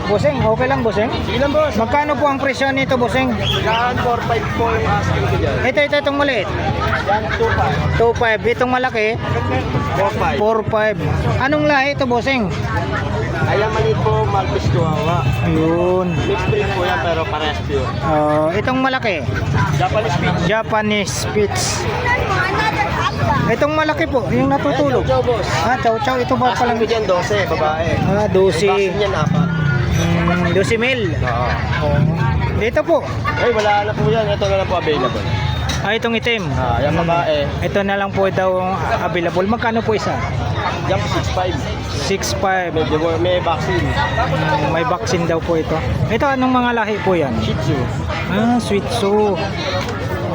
Bossing, okay lang bossing? Sige lang, boss. Magkano po ang presyo nito bossing? Yan, 4.5 po yung asking ko dyan. Itong maliit. Yan, 2.5. 2.5. Itong malaki, 4.5. 4.5. Anong lahi ito bossing? Ayan, maliit po, Maltese Chihuahua. Ayun. Mixed breed po yan, pero parehas pure. Itong malaki, Japanese Spitz. Japanese Spitz. Itong malaki po, yung natutulog. Chow, boss. Chow chow. Ito ba Asking palang? ko dyan, 12, babae. 12. Vaccine yan, 4. 12 mil. Oo. Dito po. Ay, wala na po yan. Ito na lang po available. Itong itim. Yan, babae. Ito na lang po daw available. Magkano po isa? Yan po, 6.5. 6.5. Medyo may vaccine. May vaccine daw po ito. Ito anong mga lahi po yan? Shih Tzu. Shih Tzu.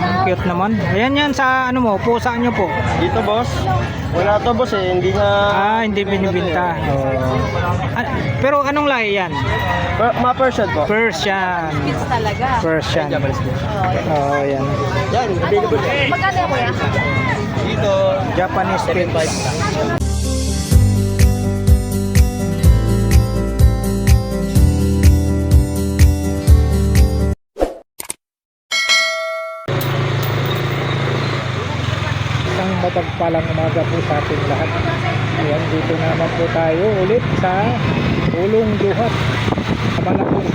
Ang cute naman. Ayan yan sa ano mo, pusa nyo po. Dito, boss. Wala to, boss eh. Hindi nga... Hindi binibinta. Pero anong lahi yan? Mga Persian po. Persian. Spitz talaga. Persian. Japanese Spitz. Yan. Yan, available. Magkano po yan? Dito, Japanese Spitz. 7.5. Isang mapagpalang umaga po sa ating lahat. Ayan, dito naman po tayo ulit sa Ulong Duhat, Malabon.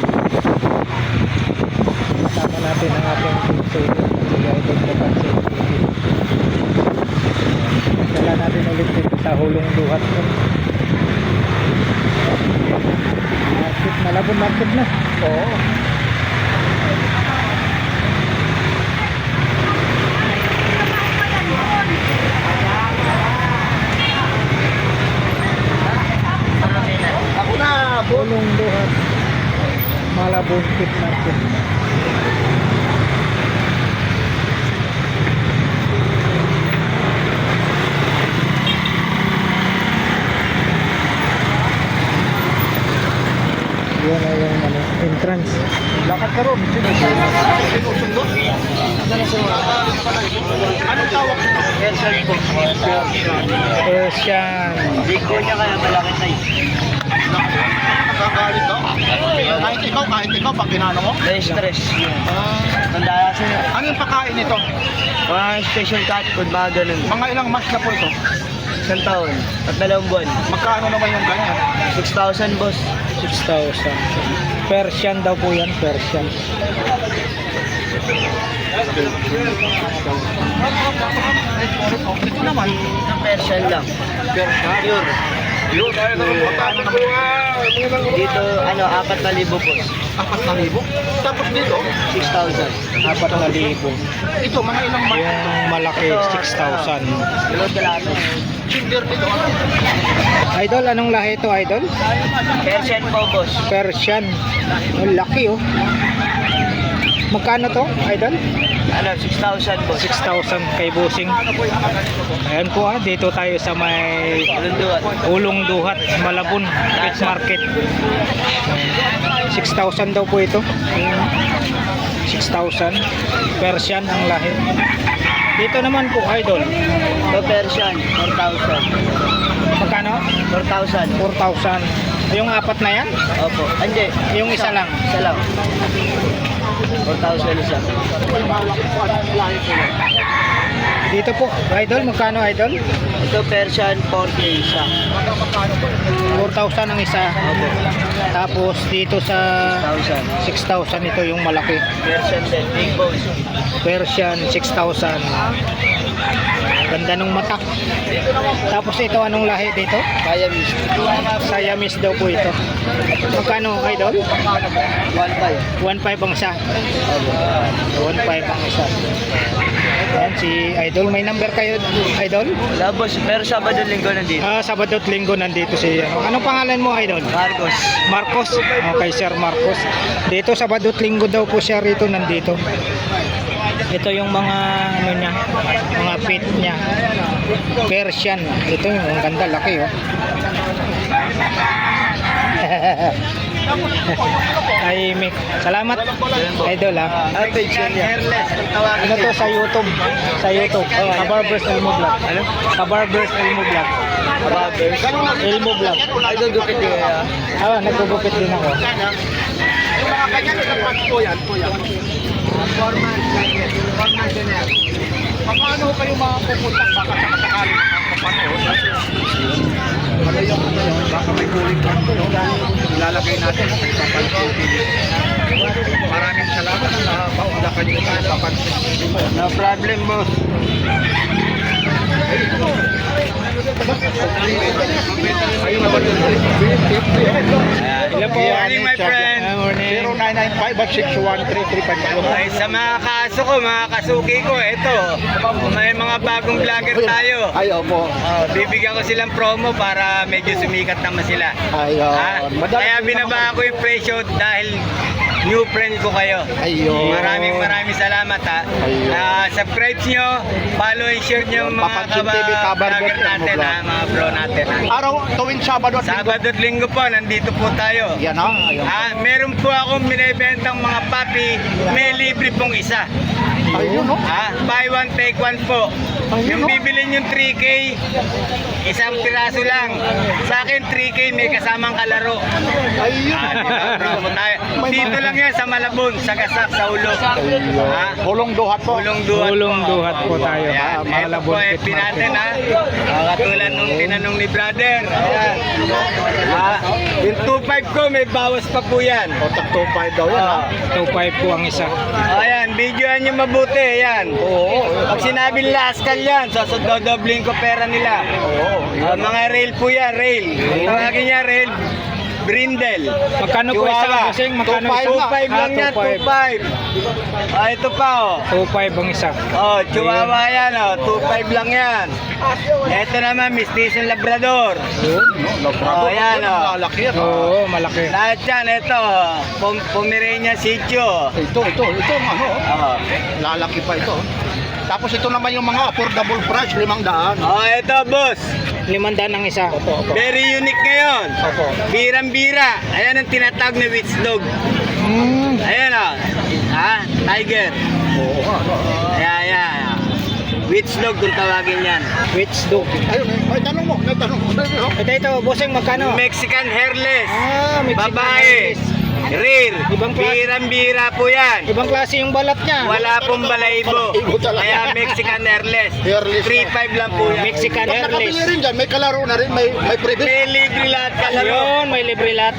Kasama natin ang ating pinsulo si Idol Kapansin TV. Dala natin ulit dito sa Ulong Duhat. Market, Malabon market na. Oo. Ako na, Ulong Duhat, Malabon Pit Market. Yan ay yung entrance. lakad ka ron. Anong tawag nito? Persian po. Persian. Ligo niya kaya malaki size. Nakakalit daw. Kahit ikaw, pag ginano mo? Na-stress. Tandaan siya. Ano yung pagkain nito? Mga special cat food, mga ganun. Mga ilang months na po ito? 1 taon at 2 buwan. Magkano naman yung ganyan? 6,000 boss. 6,000. Persian daw po yan, Persian. Ito naman, Persian lang. Persian? Pure. Dito, 4,000 boss. 4,000? Tapos dito, 6,000. 4,000. Ito, mga ilang months. Yung malaki, 6,000. Dalawang kalahati. Kinder dito. Idol, anong lahi ito, Idol? Persian po, boss. Persian. Ang laki, oh. Magkano to, Idol? 6,000 boss. 6,000 kay Busing. Ayan po, dito tayo sa may Lunduan. Ulong Duhat, Malabon Pet Market. 6,000 daw po ito. 6,000. Persian ang lahi. Dito naman po, Idol. So, Persian, 4,000. Magkano? 4,000. 4,000. Yung apat na yan? Opo. Hindi. Yung isa lang? Isa lang. 4,000 isa. Dito po, Idol, magkano, Idol? Ito Persian 4K isa. 4,000 ang isa. Opo. Tapos dito sa 6,000. 6,000 ito yung malaki. Persian din. Big bones. Persian 6,000. Ganda nung mata. Tapos ito anong lahi dito? Siamese. Siamese daw po ito. Magkano, Idol? 1,500. 1,500 ang isa. 1,500 ang isa. Ayan, si Idol. May number kayo, Idol? Wala boss. Pero Sabado Linggo nandito. Sabado at Linggo nandito si anong pangalan mo, Idol? Marcos. Marcos. Okay, Sir Marcos. Dito Sabado at Linggo daw po siya rito nandito. Ito yung mga ano niya, mga pet niya. Persian. Ito yung ang ganda, laki, oh. Tahimik. Salamat, idol ha. Mexican hairless. Kung tawagin Ano to sa YouTube? Sa YouTube. Kabarbers Elmo Vlog. Ano? Kabarbers Elmo Vlog. Elmo Vlog. Ay, gugupit din kaya. Nagugupit din ako. Yung mga ganyan, ito po yan. 4 months din yan. Paano kayo makapupunta? Baka sakasakali makapanahon. Baka may cooling card po. Ilalagay natin. Maraming salamat sa paunlakan nyo tayo sa pansin. No problem, boss. Hello po. Morning, my friend. Morning. 0995-613-355. Ay, sa mga kaso ko, mga kasuki ko, ito, may mga bagong vlogger tayo. Ay, opo. Bibigyan ko silang promo para medyo sumikat naman sila. Ayun. Kaya binaba ko yung presyo dahil new friend ko kayo. Ayun. Maraming salamat ha. Ayun. Subscribe nyo, follow and share nyo mga Papansin TV, cover vlogger bird, natin vlog. ha, mga bro natin ha. Araw, tuwing Sabado at Linggo. Sabado at Linggo po, nandito po tayo. Yan ha. Ayun. Meron po akong binibentang mga papi, may libre pong isa. Ayun, no? Buy one, take one po. Ayun, Yung no? bibilin yung 3K, isang piraso lang. Sa akin, 3K may kasamang kalaro. Ayun. Dito lang yan sa Malabon, sa Gasak, sa Ulo. Hulong duhat po. Ulong duhat Ulong duhat po tayo. Ayan, ito Malabon po Pit FB natin ha. Katulad nung tinanong ni brother. Ayan. Yung 2.5 ko, may bawas pa po yan. O, tag 2.5 daw yan ha. 2.5 po ang isa. Ayan, videoan nyo mabuti, ayan. Oo. Pag sinabing laskal yan, dodobling ko pera nila. Mga rail po yan, rail. Tawagin niya rail. Brindle. Magkano po isa, Chihuahua. bossing? Magkano 2.5 lang yan, 2.5. Ito pa oh. 2.5 ang isa. Oh, Chihuahua yan oh, 2.5 lang yan. Ito naman, Mestizo Labrador. Oh, yan oh. Lalaki yan. Oo, malaki. Lahat yan, ito. Pomeranian Sitio. Ito, ang ano. Oh. Lalaki pa ito. Tapos ito naman yung mga affordable price, 500. Oh, ito boss. 500 ang isa. Opo. Very unique ngayon. Opo. Birang-bira. Ayan ang tinatawag na witch dog. Ayan o. Tiger. Oo. Ayan. Witch dog kung tawagin yan. Which dog? Ayun, may tanong mo. Ito, bossing, magkano? Mexican hairless. Mexican Babae. hairless. Rare. Ibang klase. Birang-bira po yan. Ibang klase yung balat niya. Wala pong balaybo. Balaybo talaga. Kaya Mexican hairless. Hairless. 3.5 lang po yan. Mexican Pag nakabili hairless. rin dyan, may kalaro na rin, may previous. May libre lahat kalaro. Yun, may libre lahat.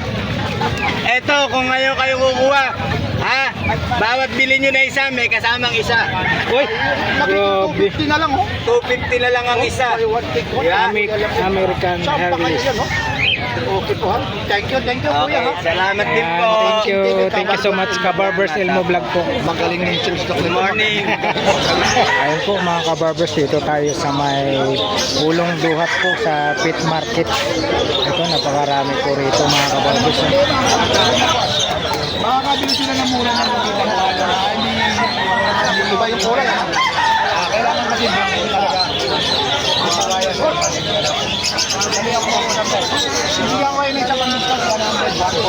Eto, kung ngayon kayo kukuha, bawat bilhin nyo na isa, may kasamang isa. Uy, grabe. Naging 250 na lang, oh. 250 na lang ang isa. Yeah. American Saan pa kayo hairless. yan, oh? Okay po, ha? Thank you, Okay, kuya, ha? salamat din po. Thank you so much, Kabarbers Elmo Vlog po. Magaling na yung sales doc Good nito. morning. Ayun po mga kabarbers, dito tayo sa may Ulong Duhat po sa Pit Market. Ito, napakarami po rito mga kabarbers. Makakabili sila ng mura ng hindi iba yung kulay, ha? Kailangan kasi talaga. Hindi ako kayo na isang pang-discuss 100 bago.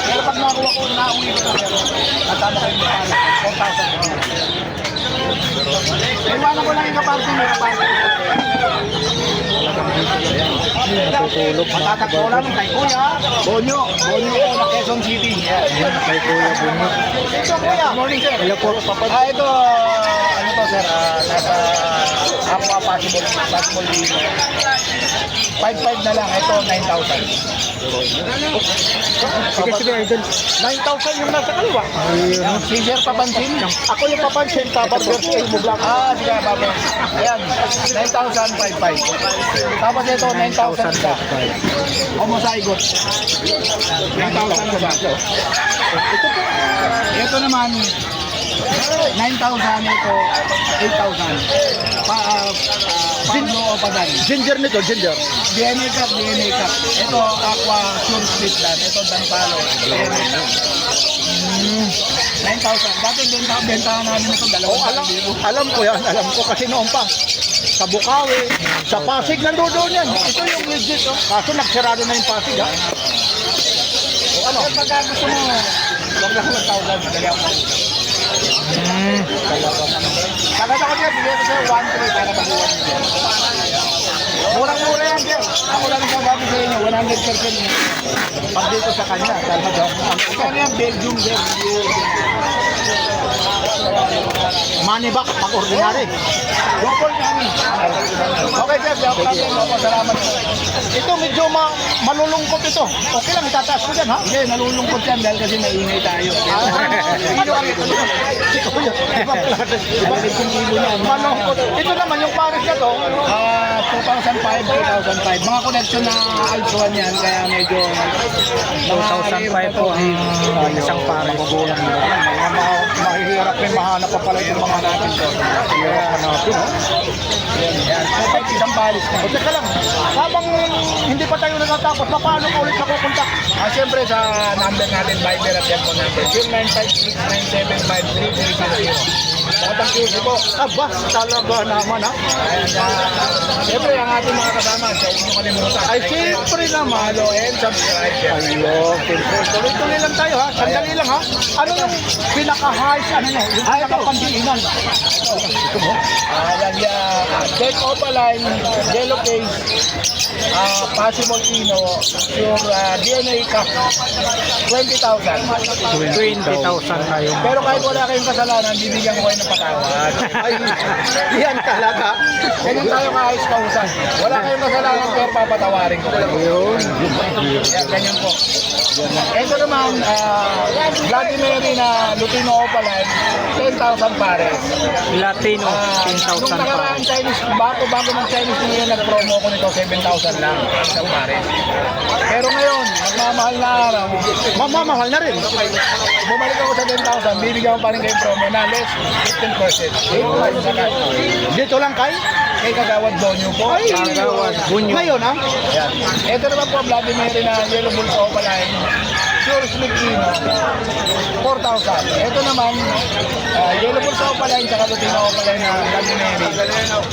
Pero pag nakuha ko, nauwi ko na pero natama kayo ng 4,000. Iwanan ko lang yung kaparting, may kaparting. Natutulog mga Matatagpuan kabarbers. kay Kuya Bonyo ko na Quezon City. Ayan, kay Kuya Bunyo. Ito Kuya. Good morning sir. Hello po. Ito, ano to sir, nasa Aqua Possible Video. 5.5 na lang, ito 9,000. Sige, idol. 9,000 yung nasa kaliwa. Ayun. Si Sir papansin. Ako yung papansin, Kabarbers Elmo Vlog. Sige, Baba. Ayan, 9,000, 5.5. Tapos ito, 9,000 ka. Homozygote. 9,000 ka ba? Ito po. Ito naman, 9,000 ito, 8,000. Paano o padan? Ginger nito, ginger. DNA cup. Ito, aqua, sure split dan. Ito, danpalo. DNA cup. 9,000. Dati bentahan namin ito, 2,000. Alam ko yan, alam ko kasi noon pa. sa Bukawi, sa Pasig, nandoon yan. Ito yung legit, oh. Kaso nagsarado na yung Pasig, ha? O ano? Pag gusto mo, wag lang ng 1,000, dali ako. Sagad ako dyan, bigyan ko sa'yo 1,300 para baguhan mo. Murang-mura yan, sir. Ako lang sasabi sa inyo, 100% pag dito sa kanya. Talaga. Kaya yan, Belgium, sir. Money back, pag ordinary. Double namin. Okay, sir. Salamat. Ito, medyo malulungkot ito. Okay lang, itataas ko dyan, ha? Hindi, malulungkot yan dahil kasi maingay tayo. Malungkot. Ito naman, yung Paris na to, 2005, 2005. Mga connection na Altuan yan, kaya medyo 2005 po ang isang parang magugulang na. mahihirap rin mahanap pa pala yung mga natin to. Kaya hanapin, ha? Yan. So, kahit isang balis na. O, teka lang. Habang hindi pa tayo natatapos, paano ka ulit nakukontak? Siyempre sa number natin, Viber at telephone number, 0956-975-3300. Bakit ang QC po? Aba, talaga naman, ha? Siyempre, ang ating mga kasama, sa huwag nyo kalimutan. Ay, siyempre naman. Follow and subscribe. Ayun. Tuloy-tuloy lang tayo, ha? Sandali lang, ha? Ano yung pinaka-highs, ano yun? Yung pinaka-pandiinan? Ito mo? Yan yan. Take Opaline, Yellow Case, Possible Ino, your DNA Cup, 20,000. 20,000 tayo. Pero kahit wala kayong kasalanan, bibigyan ko kayo ng patawad. Ay, yan talaga. Ganyan tayo kaayos kausan. Wala kayong kasalanan, pero papatawarin ko kayo. Yun. Yan, ganyan po. Ito naman, Vladimir na Lutino Opaline, 10,000 pares. Latino, 10,000 Nung nakaraang pa. Chinese, bago ng Chinese New Year, nag-promo ko nito, 7,000 lang, isang pares. Pero ngayon, magmamahal na araw. Mamamahal na rin. Bumalik ako sa 10,000, bibigyan ko pa rin kayo promo na less 15%. Dito lang kay Kagawad Bonyo po. Ay, Kagawad Bonyo. Ngayon, ha? Ayan. Ito naman po, Vladimir na Yellow Bulls Opaline. Pure Slick Kino, 4,000. Ito naman, Yellow Bulls Opaline, tsaka Lutino Opaline na Vladimir,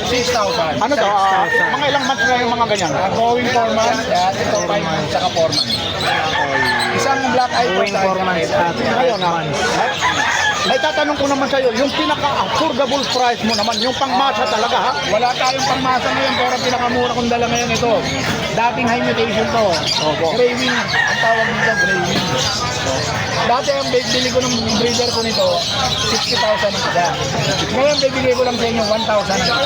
6,000. Ano to? Mga ilang months na yung mga ganyan? Going 4 months, yan. Ito 5 months, tsaka 4 months. Isang black eye Going 4 months at ngayon, ha? May tatanong ko naman sa'yo, yung pinaka-affordable price mo naman, yung pangmasa talaga, ha? Wala tayong pangmasa ngayon, pero pinakamura kong dala ngayon ito. Dating high mutation to. Gray wing, ang tawag nito, gray wing. Dati ang bili ko ng breeder ko nito, 60,000 ang isa. Ngayon, bibigay ko lang sa inyo 1,000 ang isa.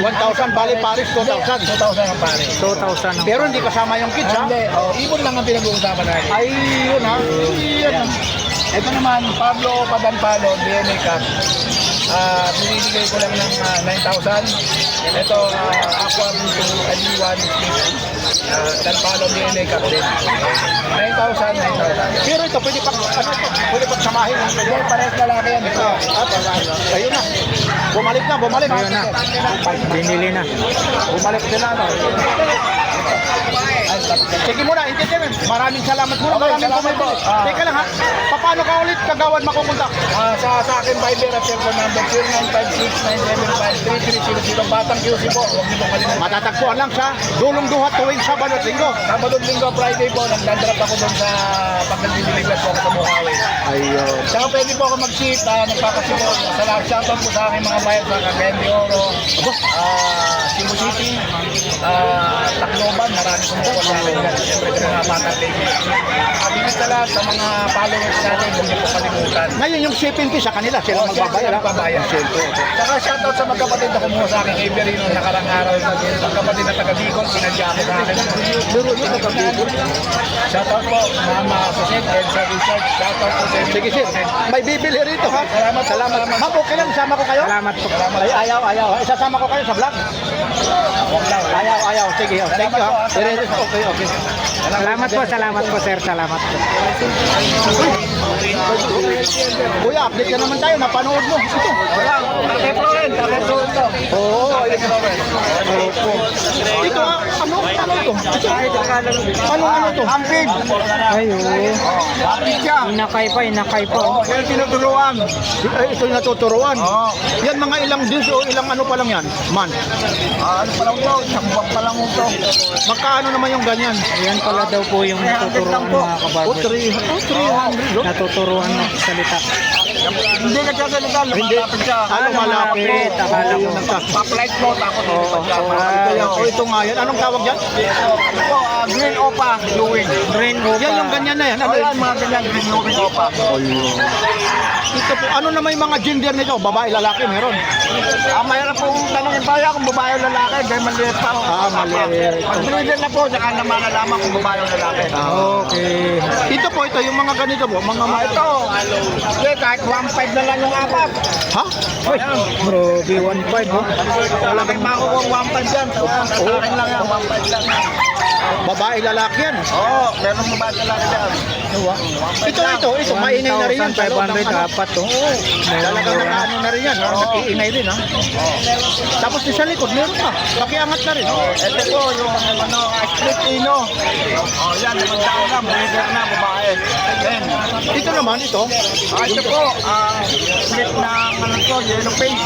1,000, bali Paris, 2,000. 2,000 ang Paris. 2,000 ang Pero hindi kasama yung kids, ha? Hindi, ibon lang ang pinag-uusapan natin. Ay, yun, ha? Yun. Ito naman, Pablo Padanpalo, DNA Cup. Binibigay ko lang ng 9,000. Ito, Aqua to Ali1, Danpalo, DNA Cup din. 9,000, 9,000. Pero ito, pwede pang samahin. Hindi, parehas lalaki yan. Ito. Ayun na. Bumalik na. Ayun na. Binili na. Bumalik sila, no? Sige muna, entertainment. Maraming salamat muna. Maraming bumibili. Teka lang, ha? Paano ka ulit kagawad makukontak? Sa akin, Viber at telephone number 0956-975-3300. Batang QC po. Huwag niyo pong kalimutan. Matatagpuan lang sa Dulong Duhat tuwing Sabado at Linggo. Sabado at Linggo, Friday po. Nagdadrap ako doon sa pag nagdideliver po ako sa Bukawi. Ayun. Saka pwede po ako mag-ship. Nagpapaship po. Salamat. Shoutout po sa aking mga bayan sa Cagayan de Oro. Cebu City. Tacloban. Marami kong po sa akin. Siyempre ito mga batang lady. Abigit sa lahat sa mga followers natin. Huwag niyo po kalimutan. Ngayon yung shipping fee sa kanila. Sila magbabayad. Magbabayad. Saka shoutout sa magkapatid na kumuha sa akin kay Berino nakarang araw. Magkapatid na taga Bicol. Sinadya ako sa akin. Luro nyo taga Bicol. Shoutout po. Mama Susit and sa Richard. Shoutout po sa sige sir. May bibili rito ha. Salamat. Ma'am, okay lang. Sama ko kayo? Salamat po. Ay, ayaw. Isasama ko kayo sa vlog. Ayaw. Sige. Thank you ha. Okay. Salamat po, sir. Salamat po. Kuya, update ka naman tayo. Napanood mo. Ito. Oo, ayun. Opo. Ito, ano to? Ito. Ano to? Ampid. Ay, oo. Ampid siya. Inakay pa. Oh. Yan tinuturuan. Ito yung natuturuan. Yan mga ilang days o ilang ano pa lang yan? Man. Ano pa lang to? Isang buwan pa lang ito. Magkano naman yung ganyan? Yan pala daw po yung tuturuan mga kabarbers. 300. Natuturuan ng salita. Hindi nagsasalita, lumalapit siya. Lumalapit. Akala ko. Pa-flight mode ako. Ito nga yan. Anong tawag yan? Ito, green opa glowing. Green Opa. Yan yung ganyan na yan. Ano yan mga ganyan, green glowing opa. Ito po, ano naman yung mga gender nito? Babae, lalaki, meron. Mayroon pong tanongin tayo kung babae o lalaki. Dahil maliit pa. Maliit. Pag breeder na po, saka na malalaman kung babae o lalaki. Okay. Ito po, ito yung mga ganito po. Mga ito. Okay, kahit 1.5 na lang yung apat. Ha? Uy, grabe, 1.5 oh. Talagang makukuha 1.5 yan. Sa akin lang yan, 1.5 lang. Babae, lalaki yan. Oo, meron babae, lalaki yan. Ito, mainay na rin yan. 1,500 apat oh. Talagang nakaano na rin yan. Nag-iingay rin ha. Tapos sa likod, meron pa. Pakiangat na rin. Ito po, yung split ino. Yan, magdaan na, breeder na, babae. Then, ito naman, ito. Ito po, split na, yellow face.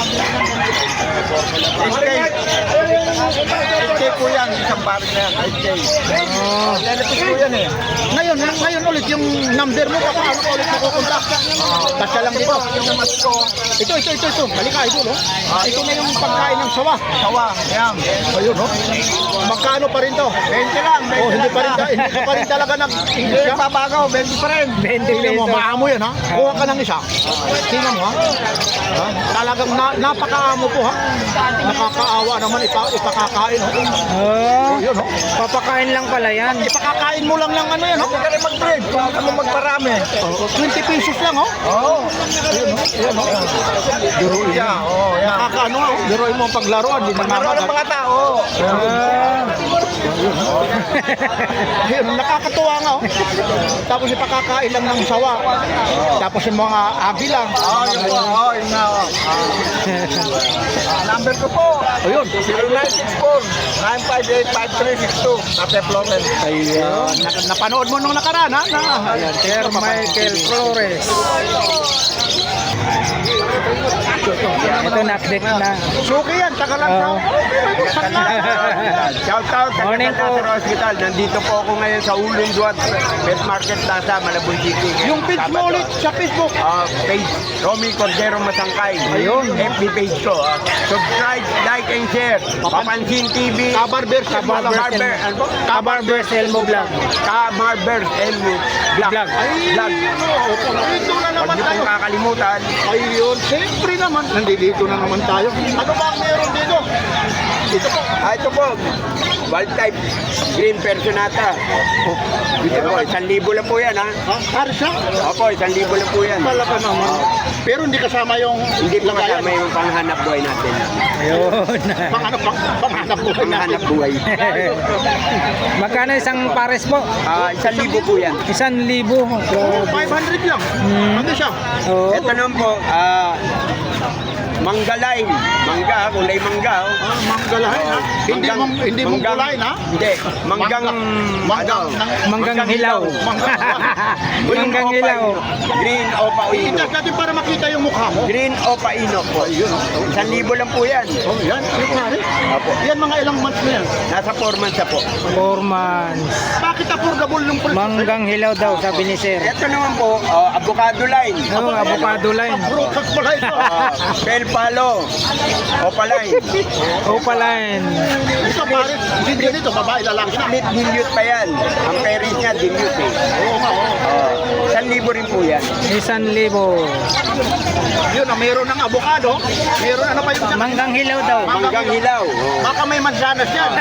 HK po yan, isang pares na yan, HK. Yellow face po yan eh. Ngayon ulit, yung number mo, paano ka ulit makukontak? Basta lang dito. Ito. Halika, ito, no? Ito na yung pagkain ng sawa. Sawa, yan. Ayun, no? Magkano pa rin to? 20 lang. Oh, hindi pa rin talaga nag-English ka? Babagaw, 20 pa rin. 20 Tingnan mo, pesos. maamo yan, ha? Kuha ka ng isa. Tingnan mo, ha? Talagang napakaamo po, ha? Nakakaawa naman, ipakakain, ha? Oh, Yun, no? papakain lang pala yan. Ipakakain mo lang ng ano yan, ha? Hindi ka rin mag-trade, kung ano magparami. 20 pesos lang, oh. Oo. Ayun, no? Duruin niya, oh. Nakakaano, oh. Duruin mo ang paglaruan. Paglaro ng mga tao. Ayun, nakakatuwa nga, oh. Tapos ipakakain lang ng sawa. Tapos yung mga agila. Yun nga, oh. Number ko po. Ayun, 0964-958-5362. Tate Flores. Ayun. Napanood mo nung nakaraan, ha? Ayan, Sir Michael Flores. Ito na-update na. Suki yan, taga lang Oo. Shout out sa Morning po. Cancer Hospital. Nandito po ako ngayon sa Ulong Duat Pet Market Plaza, Malabon City. Yung page mo ulit sa Facebook. Page Romy Cordero Masangkay. Ayun. FB page ko. Subscribe, like, and share. Papansin TV. Kabarbers. Kabarber. Ano po? Kabarbers Elmo Vlog. Kabarbers Elmo Vlog. Vlog. Vlog. Dito na Huwag naman niyo tayo. pong kakalimutan. Ayun, siyempre naman. Nandito na naman tayo. Ano ba ang meron dito? Dito po. Ito po. Wild type green personata. Dito po, 1,000 lang po yan ha. Ha? Paris siya? Opo, 1,000 lang po yan. Malaka naman. Pero hindi kasama yung... Hindi po kasama yung panghanap buhay natin. Ayun. Panghanap buhay natin. Panghanap buhay. Magkano isang pares po? 1,000 po yan. 1,000. 500 lang. Ano siya? Oo. Ito naman po, manggalay. Mangga, kulay mangga. Manggalahin ha? Hindi mong kulay ha? Hindi, manggang Manggang hilaw. Manggang hilaw. Green Opa Ino. Itas natin para makita yung mukha mo. Green Opa Ino po. 1,000 lang po yan. Oh, yan. Opo. Yan mga ilang months na yan. Nasa 4 months na po. 4 months. Bakit affordable yung price? Manggang hilaw daw, sabi ni Sir. Ito naman po, avocado line. Oo, avocado line. Pabrokas pala ito. Bell palo. Opa line. Opa line. Ito pare, hindi dito, babae, lalaki siya. Split dilute pa yan. Ang peris niya dilute eh. Oo nga, oo. 1,000 rin po yan. 1,000. Yun, mayroon ng avocado. Mayroon ano pa yung Manggang hilaw daw. Manggang hilaw. Oh. Baka may mansanas yan.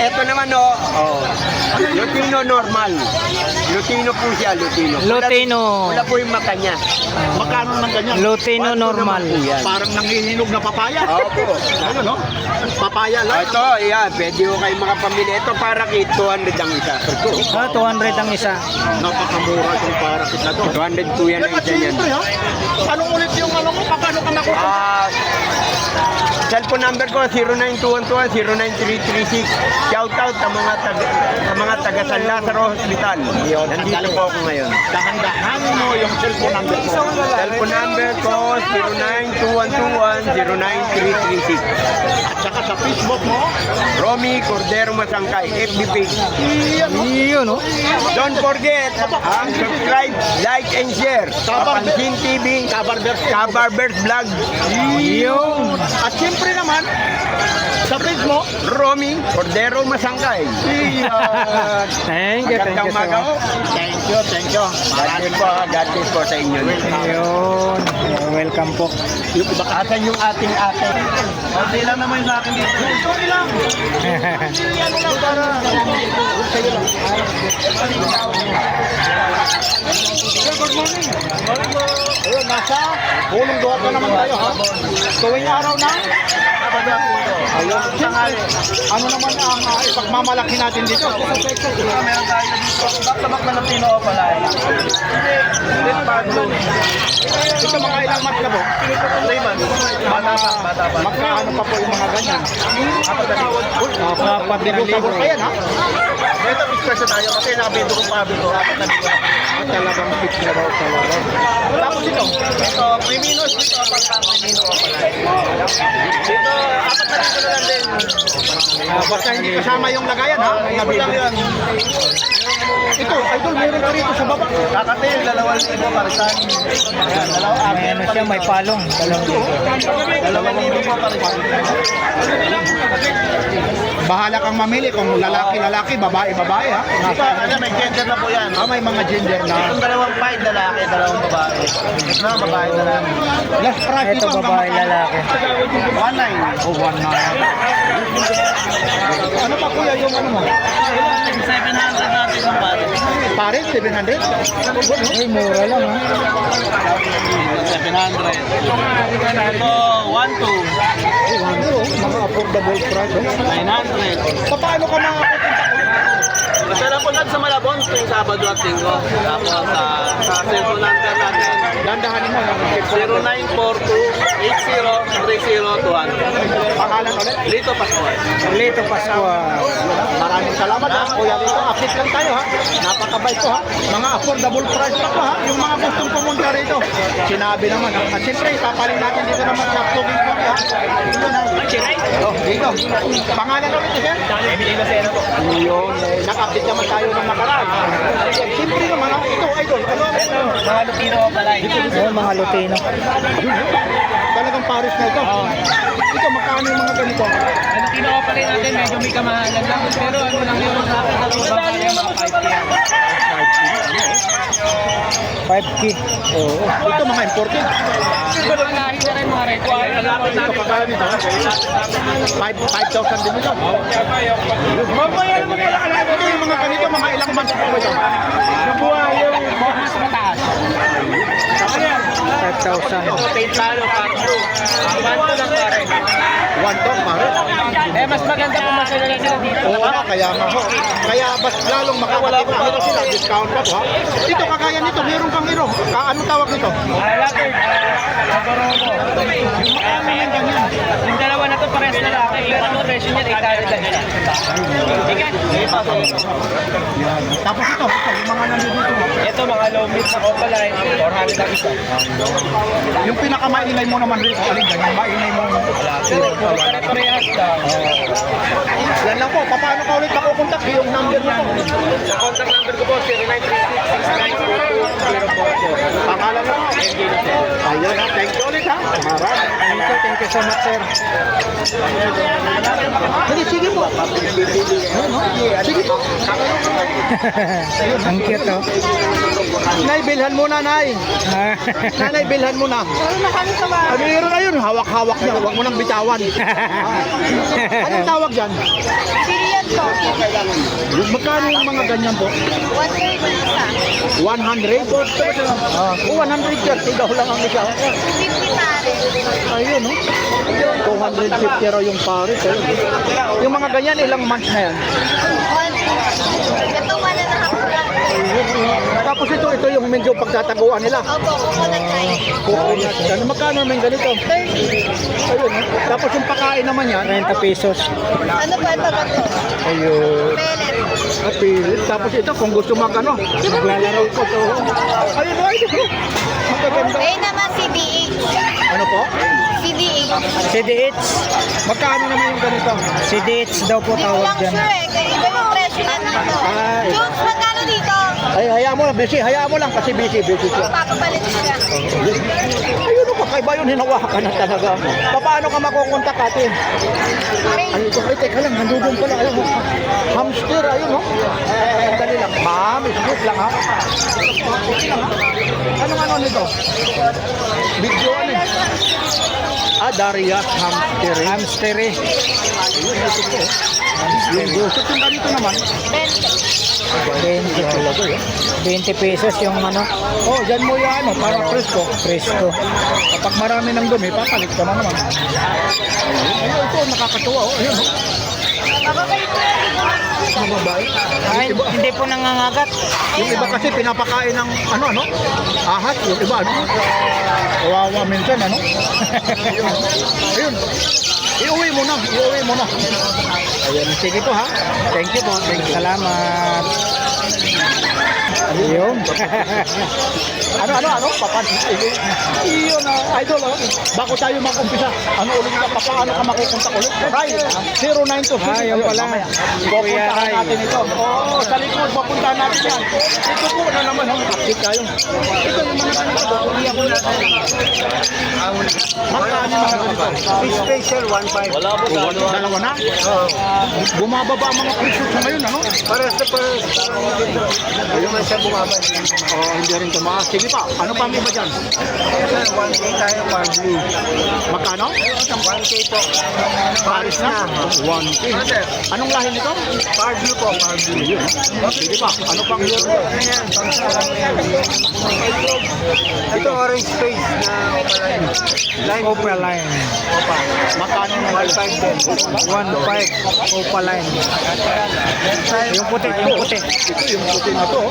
Ito naman oh. Lutino normal. Lutino po siya, Lutino. Lutino. Wala po yung mata niya. Magkano naman ganyan? Lutino normal. Parang nangihinog na papaya. Opo. Ayun, no? Papaya lang. Ito, yan. Pwede ko kayo mga pamili. Ito para kay 200 ang isa. 200 ang isa. Napakamura itong parakit na to. 200 po yan ang isa yan. Siyempre, ha? Anong ulit yung ano mo? Paano ka nakuha? Cellphone number ko 09211-09336. Shout out sa mga taga San Lazaro Hospital. Nandito po ako ngayon. Dahan-dahan mo yung cellphone number mo. Cellphone number ko 09211-09336. At saka sa Facebook mo, Romy Cordero Masangkay, FB page. Yun, no? Don't forget, subscribe, like, and share. Kapansin TV, Kabarbers Vlog. Yun. at siyempre naman, sa page mo, Romy Cordero Masangkay. Thank you, thank you Magandang so umaga much. po. thank you. God bless po sa inyo. Yun. Welcome po. Yung iba asan yung ating ate. Konti lang naman yung akin dito. Konti lang. Ano lang para sa'yo lang. Good morning. Ayun, nasa hulong duhat na naman tayo, ha? Tuwing araw na? Ayun, tanghali. Ano naman ang ipagmamalaki natin dito? Meron tayo dito. Back-to-back na Latino pala. Ito mga ilang months na po? 3 months. Bata pa. Magkano pa po yung mga ganyan? Pabibusabot pa yan, ha? Ito, express tayo kasi nakabindo ko pa bito. Talagang fix na daw talaga. Tapos ito? Ito, Priminos. Dito, pagka-Primino ko pala. Dito, 4 na lang din. Basta hindi kasama yung lagayan, ha? Ito lang yun. Ito, idol, meron ka rito sa baba. Kakate, 2,000 parisan. May ano siya, may palong. 2,000 parisan. Bahala kang mamili kung lalaki, babae, ha? Ito, may gender na po yan. May mga gender na. Itong 2 fight, lalaki, 2 babae. Ito, babae, lalaki. Last price Ito babae, lalaki. 1,900. Oh, 1,900. Ano pa kuya yung ano mo? 700 natin yung pare. Pare, 700? Ay, mura lang, ha? 700. Ito, 1,200. Mga affordable price. 900. Paano ka mga Basta lang po natin sa Malabon tuwing Sabado at Linggo. Tapos sa cellphone number natin dandahanin mo yung 0942-8030-200. pangalan ulit? Lito Pascual. Lito Pascua. Maraming salamat ha. Kuya Lito, update lang tayo ha. Napakabait ko ha. Mga affordable price pa to ha. Yung mga gustong pumunta rito. Sinabi naman ha. At siyempre, ipapaling natin dito naman sa Tuging Pugi ha. Yun ha. Oh, dito. Pangalan ulit sir? Yun. Naka-update naman tayo ng nakaraan. Siyempre naman ha. Ito, idol. Ano? Mga Lutino pala. Yun, mga Lutino. Talagang Paris na ito. Ito, magkano yung mga ganito? Ano pala natin, medyo may kamahalan lang. Pero ano lang yung mga mga 5K. Oo. Ito, mga imported. lahi na rin mga red. Ito, pagkano nito? 5,000 din ito. Mamaya naman wala ka lang. Ito yung mga ganito, mga ilang months po ito. Nabuhay yung mas mataas. 5,000. Paint lalo, patro. Manto lang pare. 1,000 pare. Eh, mas maganda po masaya lang sila dito. Oo na, kaya nga ho. Kaya mas lalong makakatipid sila. Discount pa to ha. Dito, kagaya nito, meron kang iro. Anong tawag nito? Lager. Yung dalawa na to pares na laki. Yung ano, presyo niya, 800 lang nila. Tapos ito, yung mga nandito. Ito, mga low mid na opaline, 400 ang isa. Yung pinakamainay mo naman rito, alin ganyan, mainay mo. Pare-parehas lang. Yan lang po, paano ka ulit makukontak? Yung number mo po. Sa contact number ko po, 0936-6942-044. Pangalan mo. Ayun ha, thank you ulit ha. Thank you so much, sir. Sige po. Sige po. Ang cute, oh. Nay, bilhan muna, Nay. Nanay, bilhan mo na. Mayroon na yun, hawak-hawak niya. Huwag mo nang bitawan. Anong tawag dyan? Sirian po. Magkano yung mga ganyan po? 130 isa. 100? Oh, 100 yan. Ikaw lang ang isa. 250 pare. Ayun, no? 250 raw yung pares. Ayun. Yung mga ganyan, ilang months na yan? Ito 1.5 lang. Tapos ito yung medyo pagtataguan nila. Opo, coconut rice. Coconut. Ano, magkano naman ganito? 30. Ayun, no? Tapos yung pagkain naman yan, 30 pesos. Ano po ito ba ito? ayun. Pellet. Pilit. Tapos ito, kung gusto ano, maglalaro ko to. Ayun, ayun. Magaganda. Eh naman CDH. Ano po? CDH. CDH. Magkano naman yung ganito? CDH daw po Hindi ko tawag lang dyan. sure eh. Kaya iba yung presyo na dito. Ay. Jokes, magkano dito? Ay, hayaan mo lang, busy. Hayaan mo lang kasi busy siya. Papapalit siya. Ayun, kakaiba yun, hinawakan na talaga. Paano ka makukontak ate? Ay, ito, ay, teka lang, nandun pala. Ayun, oh. Hamster, ayun, no? Dali lang. Ma'am, isip lang, ha? Anong ano nito? Video, ano eh? Darius hamster. Hamster eh. Ayun, ito po. Yung gusot yung ganito naman. 20 pesos yung ano, Oh, dyan mo yung ano, para presko. presko. Kapag marami ng dumi, papalit ka na naman. Ayun, ito, nakakatuwa, oh. Ayun, oh. Papapalit ko yan. Mga babae. Ay, hindi po nangangagat. Yung iba kasi pinapakain ng ano, ahas. Yung iba, kawawa minsan, Ayun. Iuwi mo na. Ayun, sige po ha. Thank you po. Salamat. Ayun. Ano? Papansin. Iyon na, idol, Bako tayo mag-umpisa. Ano ulit ka, paano ka makukontak ulit? Ray, 0926. Ayun pala. Kuya Pupuntahan Ray. natin ito. Oo, sa likod, papuntahan natin yan. Ito po na naman, kapit tayo. Ito yung mga ganito. Iyan ko natin. Magkano yung mga ganito? Special 1.5. Wala po. Dalawa na? Bumababa ang mga presyo sa ngayon, ano? Pares na pares. Ayun man siya bumaba. Oo, hindi rin tumaas. Sige pa, ano pa may ba dyan? 1K tayo, par blue. Magkano? 1K po. Paris na? 1K. Anong lahi nito? Par blue po, par blue. Sige pa, ano pang yun? Ayan, ito orange space na opaline. Line Opaline. Magkano naman? 1.5 din. 1.5 Opaline. Yung puti. Ito yung puti na to.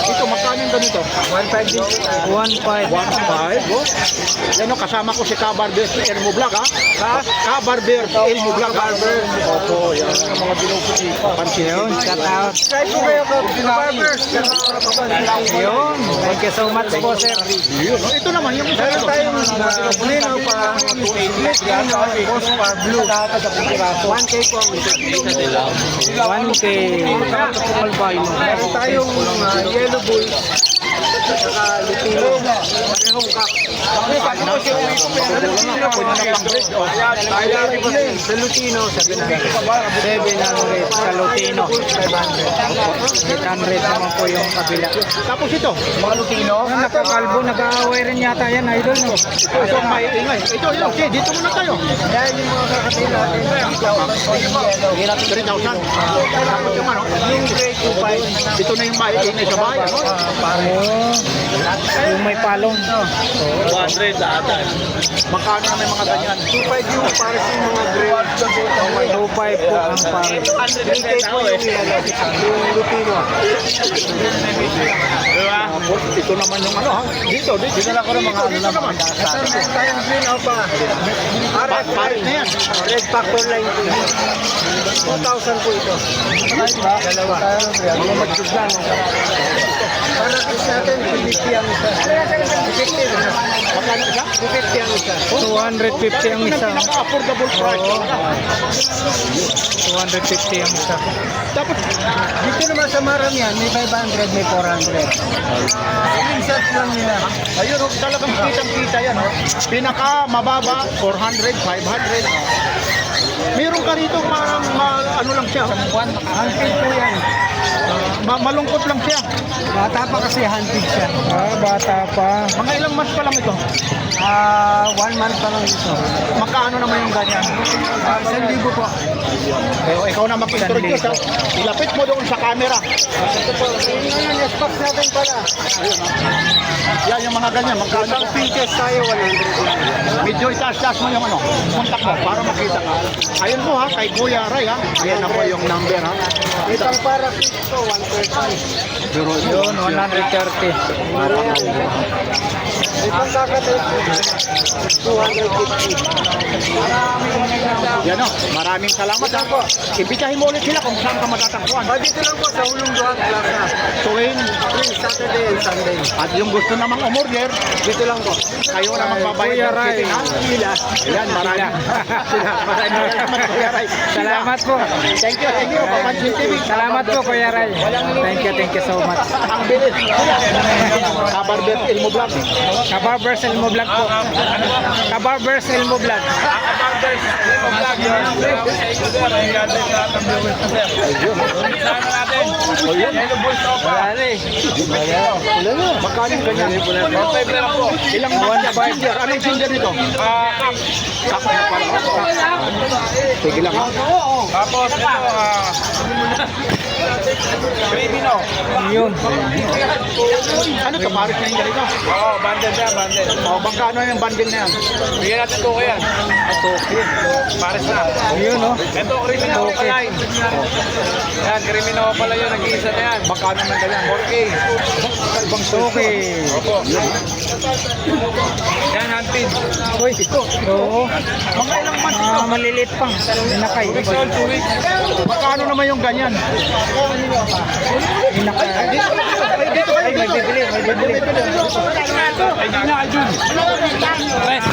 Ito, magkano yung ganito? 1.5 din. 1.5. 1.5. Oh. Yan o, kasama ko si Kabarber si Elmo Vlog, ha? Kabarber si Elmo Vlog, ha? Opo, yan. Ang mga binuputi. Pansin Yun, shout out. Try po kayo po, barbers. Yun. Thank you so much po, sir. Yun, oh. Ito naman, yung isa Meron ito. tayong linaw pa, post par blue. 1K po ang isa. 1K. Meron tayong yellow bull. Saka lutino. Merong kak. Sa lutino, 700 sa Lutino. 800 naman po yung kabila. Tapos ito, mga lutino. Ang nakakalbo, nag-aaway rin yata yan, idol, no? ito ang may ingay. Ito, okay, dito muna tayo. Yan yung mga kakatay natin. 3,000. Tapos yung ano, Yung grade 2.5. ito na yung may ingay sa bahay. Ano? Oh, yung may palong. 100 lahat. Magkano na may mga ganyan? 2.5 yung para sa mga grade. 2.5 po ang pare. 3K po yung yung lutino. Diba? Tapos ito naman yung ano ha. Dito na ako ng mga ano naman. Meron tayong green pa. Parit na yan. Red Factor Line 2. 2,000 po ito. Dalawa. Mga mag-choose lang. Para kiss natin, 250 ang isa. 250. Magkano isa? 250 ang isa. 250 ang Ito isa. na pinaka-affordable price. 250 ang isa. Tapos, Dito naman sa Maramian, may 500, may 400. Screenshot lang nila. ayun, oh, talagang kitang-kita yan. Oh. Pinaka-mababa, 400, 500. Meron ka rito parang ano lang siya. 100 po yan. malungkot lang siya. Bata pa kasi hunting siya. Bata pa. Mga ilang months pa lang ito. 1 month pa lang ito. Magkano naman yung ganyan? 1,000 po. Pero ikaw na mag-introduce ha. Ilapit mo doon sa camera. Ngayon, spots natin pala. Yan yung mga ganyan. Magkano? Isang pinches tayo, 100. Medyo itaas-taas mo yung contact mo para makita ka. Ayun po ha, kay Kuya Ray ha. Ayan na po yung number ha. Itang para pinches ko, 130. Pero Yun, 130. Itang kakalit, 250. yan o, maraming salamat ha. Ibitahin mo ulit sila kung saan ka matatagpuan. Dito lang po sa Ulong Duhan Plaza. Tuwing Saturday and Sunday. at yung gusto namang umorder, Dito lang po. kayo na magbabayad Kuya ng Ray. shipping ha. Ayan, maraming maraming salamat Kuya Ray. Salamat po. Thank you, Papansin TV. Salamat po, Kuya Ray. Thank you so much. Ang bilis. Kabarbet Ilmo Vlog. Kabarbers Elmo Vlog po. Kabarbers Elmo Vlog. Wala na eh. Magkano yung ganyan? Ilang months na ginger? Ano yung ginger nito? Kak na pala. Sige lang ha. Tapos ito, Crimino. Yun. Ano to? Paris na yung ganito? Oo, bundle na, bundle. O, magkano yung bundle na yan? Bigyan natin ito ko yan. Pares na. Yun, no? Ito, Crimino Okay. pala. Yan, Crimino pala yun. Nag-iisa na yan. Magkano na ganyan? 4K. Ibang Okay. Opo. Yan, hunted. Uy, ito. Oo. Mga ilang months ito? Maliliit pang. Inakay. 2 weeks old, 2 weeks. Magkano naman yung ganyan? Inakay. Dito kayo, Ay, may bibili. May bibili. Ay, di na, Jun. Tres.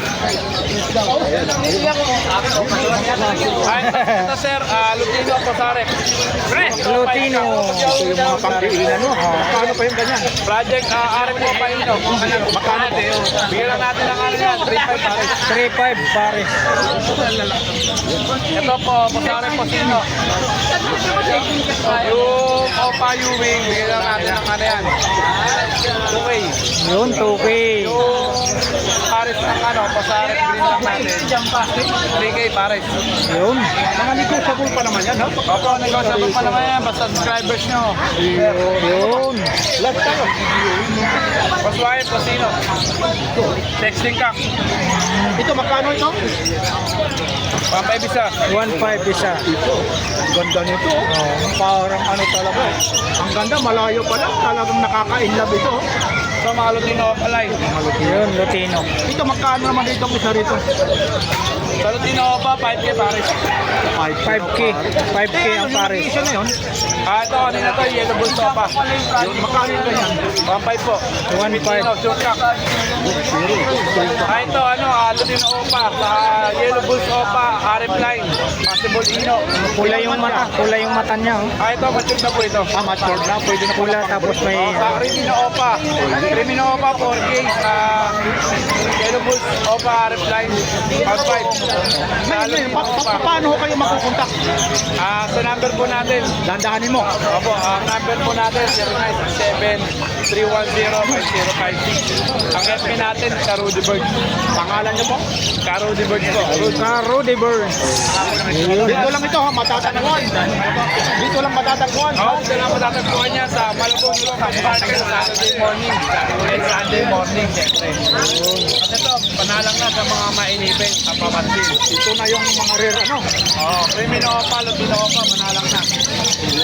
Ay, ito sir, Lutino po sare. Lutino. Ito yung mga pangkiinan mo. Magkano pa yung ganyan? Project RM po Paino. Magkano po? Bigyan lang natin ang ano yan, 3.5 pares. 3.5 pares. Ito po, pasare po sino. Yung Opa Ewing, bigyan lang natin ang ano yan. Okay. Yun, 2K. Yung pares ng ano, pasare, green lang natin. 3K pares. Yun. Mga negotiable pa naman yan, ha? Opo, negotiable pa naman yan, basta subscribers nyo. Yun. Last tayo. Paswain po sino. Texting ka. Ito, magkano ito? Pampay bisa. 1.5 isa. Ang ganda nito. Parang ano talaga. Ang ganda, malayo pa lang. Talagang nakaka-inlove ito. So, mga Lutino palay. Yun, Lutino. Ito, magkano naman dito isa rito? Sa Lutino pa, 5K pares. 5K. 5K ang pares. Isa na yun. Ito, kanina to, yellow bull pa. Yung magkano yung ganyan? 1.5 po. 1.5. Short cock. Ito, ano, Lutino Opa. Sa Yellow Bulls Opa, RF line. Possible Ino. Pula yung mata. Pula yung mata niya. Oh. Ito, mature na po ito. Matured na. Pwede na Pula tapos may... Sa Crimino Opa. Crimino Opa, 4K. Sa Yellow Bulls Opa, RF line. 1.5. Ngayon, paano ho kayo makukontak? Sa number po natin. Dandahanin mo. Opo, ang number po natin 0967-310-5056. Ang FB natin, Rudy Bird. Pangalan niyo po? Rudy Bird po. Caro de Burns. Dito lang ito ha, matatagpuan. Dito lang matatagpuan. Oo, sila matatagpuan niya sa Malabon, Pampanga, Saturday morning. And Sunday morning, siyempre. At ito, panalang na sa mga mainipin, ang pamansin. Ito na yung mga rare ano. Oo, Crimino Opa, Lutino Opa, manalang na.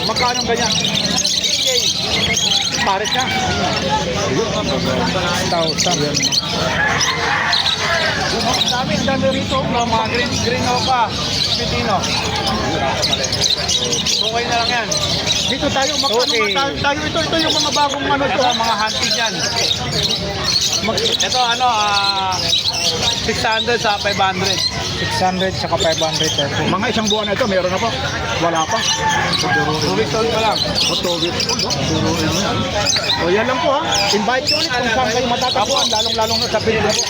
Magkano ganyan? Pares na. 1,000. Ang dami rito. Mga green Opa, Pitino. Okay na lang yan. Dito tayo, magkano Okay. tayo ito yung mga bagong ano ito. Ito, mga hunting yan. Ito, ano, 600 sa 500. 600 tsaka 500 daw po. Mga isang buwan na ito, meron na po. Wala pa. 2 weeks old pa lang. O, 2 weeks old. O, yan lang po ha. Invite nyo ulit kung saan kayo matatagpuan, lalong-lalong na sa video po.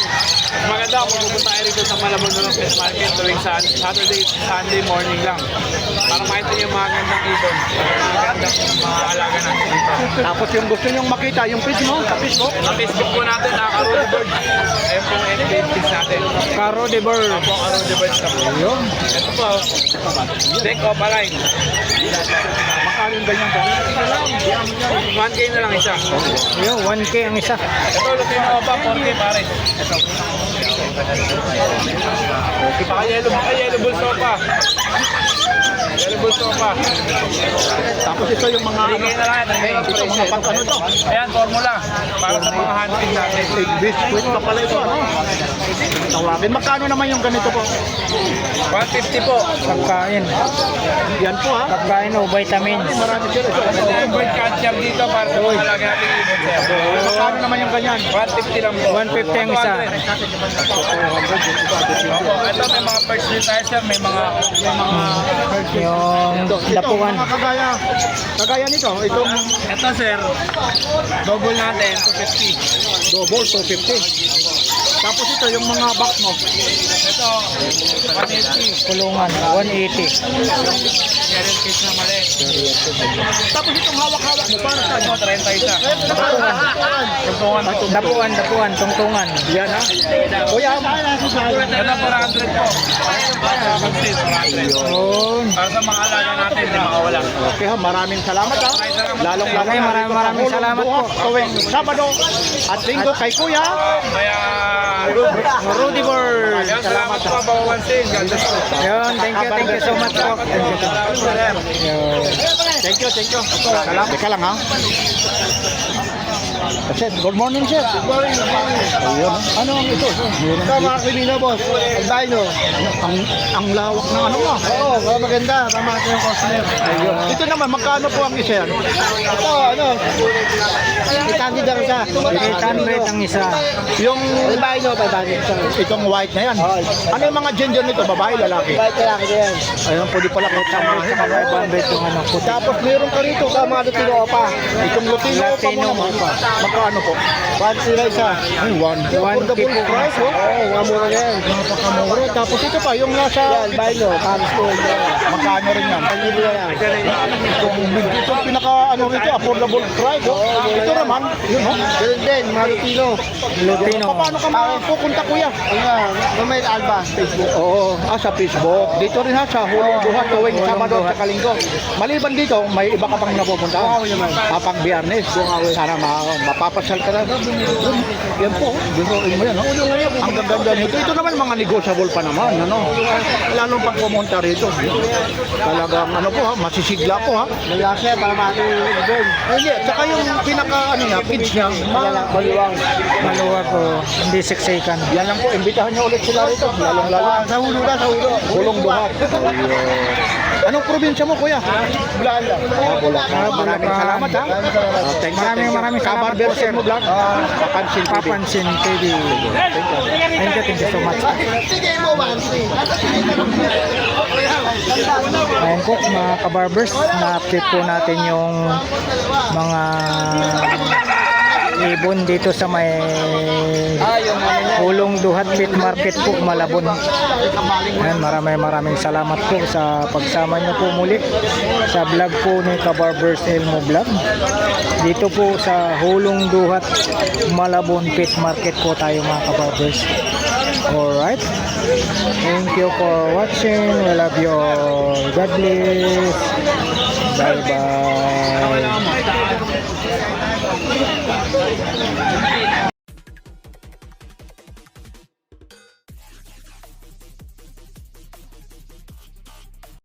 Maganda kung pupunta tayo rito sa Malabon ng Fish Market tuwing Saturday, Sunday morning lang. Para makita niyo yung mga gandang ibon. Mga gandang mga alaga natin dito. Tapos yung gusto nyong makita, yung page mo, sa Facebook. Ang Facebook po natin, Rudy Bird. Ayun po ang FB natin. Caro de Bird. Opo, Rudy Bird na po. Yun. Ito po, Deck Opaline. Makano yung ganyan po? 1K na lang isa. Yun, 1K ang isa. Ito, Lutino Opa, 4K pare. Ito. Okay, yellow bull sopa. Yellow bull sopa. Tapos ito yung mga 3K na lang ito. ito mga pang ano to? Ayan, formula. Para sa mga hunting natin. Egg biscuit pa pala ito, ano? Tawagin. Magkano naman yung ganito po? 150 po. Pagkain. Yan po ha. Pagkain o vitamins. Marami sila. Ito yung bird catcher dito para sa mga alaga natin ibon, sir. Magkano naman yung ganyan? 150 lang po. 150 ang isa. Opo, ito may mga perks din tayo, sir. May mga Yung dapuan. Mga kagaya nito, itong ito, sir. Double natin, 250. double 250. Tapos ito yung mga box mo. Ito, 180. Kulungan, 180. Carrot case na maliit. Tapos itong hawak-hawak mo para sa Ito, 30 isa. Tungtungan po. Dapuan, tungtungan. yan ha. Kuya, Ito, 400 po. Magsit, 400. Yun. Para sa mga alaga natin, hindi makawala. okay ha, maraming salamat ha. Lalong-lalo Okay, maraming salamat po. Tuwing Sabado at Linggo kay Kuya. Kaya, Rudy Bird. yan, salamat po, bawawansin. God bless po. Yun, thank you so much po. Yun. Thank you. Salamat. Teka lang ha. Kasi, good morning sir. Good morning. Ayun. Ano ang ito? Ito mga krimina boss. Albino. Ang lawak ng ano mo. Oo, maganda. Tama ito yung customer. Ayun. Ito naman, magkano po ang isa yan? Ito, ano? Itandi daw isa. 800 ang isa. Yung albino, itong white na yan. Ano yung mga gender nito? Babae, lalaki? Ba't lalaki na yan? Ayun, pwede pala kahit samahin. 500 yung ano po. Tapos meron ka rito sa mga Lutino Opa. Itong Lutino Opa mo naman. Magkano po? 1 isa. Ay, 1. 1 price, oh. Oo, mga mura na yan. Napakamura. Tapos ito pa, yung nasa... Yan, Bino, Paris Gold. Magkano rin yan? 1,000 na yan. Ito, pinaka, ano rito, affordable price, oh. Ito naman, yun, oh. Ganun din, mga Lutino. Lutino. Paano ka mapupunta, kuya? Mamay Alba, Facebook. Oo, sa Facebook. Dito rin ha, sa Hulong Duhat, tuwing Sabado at sa Linggo. Maliban dito, may iba ka pang napupunta. Oo, naman. Pag Biyernes, sana mapapasal ka na. Yan po, binuin mo yan. No? Ang gaganda nito. Ito naman mga negotiable pa naman. Ano? Lalong pag pumunta rito. Talagang ano po ha, masisigla po ha. Malasya, para matin yung ibon. Hindi, tsaka yung pinaka ano niya, pitch niya, Maluwang. Maluwag po. Hindi siksikan. yan lang po, imbitahan niyo ulit sila rito. Lalong-lalo. Sa hulo na, sa hulo. Hulong Duhat. Anong probinsya mo, kuya? Bulaan lang. Bulacan. Maraming salamat ha. Thank you. Maraming salamat po, sir. mo vlog. Papansin TV. Papansin TV. Thank you so much. Ayan po mga kabarbers, na-update po natin yung mga ibon dito sa may Hulong Duhat Pit Market po, Malabon. Ayan, maraming salamat po sa pagsama nyo po muli sa vlog po ni Kabarbers Elmo Vlog. Dito po sa Hulong Duhat, Malabon Pit Market po tayo mga kabarbers. Alright, thank you for watching. We love you all. God bless. Bye bye.